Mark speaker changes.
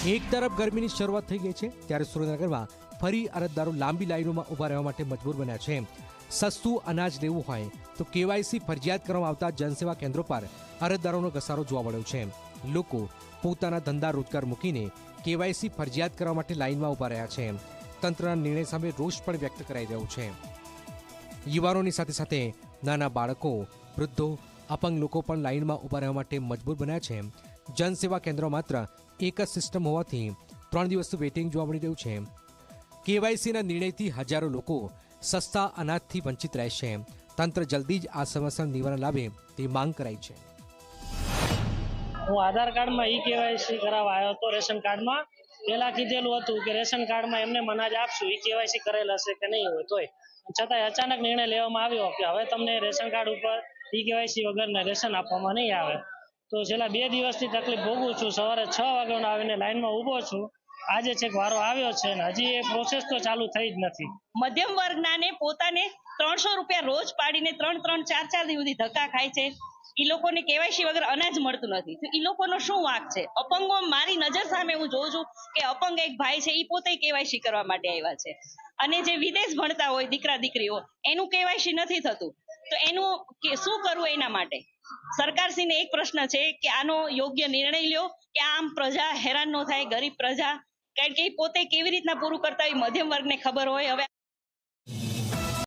Speaker 1: એક તરફ ગરમીની શરૂઆત થઈ ગઈ છે ત્યારે સુરેન્દ્રનગરમાં ફરી અરજદારો લાંબી લાઈનોમાં ઊભા રહેવા માટે મજબૂર બન્યા છે। સસ્તું અનાજ લેવું હોય તો કેવાયસી ફરજિયાત કરવામાં આવતા જનસેવા કેન્દ્રો પર અરજદારોનો ઘસારો જોવા મળ્યો છે। લોકો પોતાના ધંધા રોજગાર મૂકીને કેવાયસી ફરજિયાત કરવા માટે લાઈનમાં ઊભા રહ્યા છે। તંત્રના નિર્ણય સામે રોષ પણ વ્યક્ત કરાઈ રહ્યો છે। યુવાનોની સાથે સાથે નાના બાળકો, વૃદ્ધો, અપંગ લોકો પણ લાઈનમાં ઊભા રહેવા માટે મજબૂર બન્યા છે। જનસેવા કેન્દ્રો માત્ર એક જ સિસ્ટમ હોવાથી 3 દિવસનું વેઇટિંગ જોવા મળી રહ્યું છે। કેવાયસીના નિર્ણયથી હજારો લોકો સસ્તા અનાજથી વંચિત રહેશે। તંત્ર જલ્દી જ આ સમસ્યાનું નિવારણ લાવે તે માંગ કરાઈ છે।
Speaker 2: હું આધાર કાર્ડમાં ઈ કેવાયસી કરાવવા આવ્યો હતો। રેશન કાર્ડમાં પહેલા કીધેલું હતું કે રેશન કાર્ડમાં એમને અનાજ આપશું, ઈ કેવાયસી કરેલ હશે કે નહીં હોય તોય, છતાંય અચાનક નિર્ણય લેવામાં આવ્યો કે હવે તમને રેશન કાર્ડ ઉપર ઈ કેવાયસી વગરના રેશન આપવામાં નહીં આવે। તો છેલ્લા 2 દિવસથી તકલીફ ભોગવું છું। સવારે 6 વાગ્યાનો આવીને લાઈનમાં ઊભો છું। આજે છેક વારો આવ્યો છે ને હજી એ પ્રોસેસ તો ચાલુ થઈ જ નથી।
Speaker 3: મધ્યમ વર્ગનાને પોતાને 300 રૂપિયા રોજ પાડીને 3-3, 4-4 દિવસ સુધી ધક્કા ખાય છે। ઈ લોકોને કેવાયસી વગર અનાજ મળતું નથી, તો ઈ લોકોનો શું વાંક છે? અપંગો, મારી નજર સામે હું જોઉં છું કે અપંગ એક ભાઈ છે, ઈ પોતે કેવાયસી કરવા માટે આવ્યા છે, અને જે વિદેશ ભણતા હોય દીકરા દીકરીઓ, એનું કેવાયસી નથી થતું, તો એનું શું કરવું? એના માટે સરકારશ્રીને એક પ્રશ્ન છે કે આનો યોગ્ય નિર્ણય લ્યો કે આમ પ્રજા હેરાન ન થાય, ગરીબ પ્રજા, કારણ કે પોતે કેવી રીતના પૂરું કરતા હોય મધ્યમ વર્ગને ખબર હોય। હવે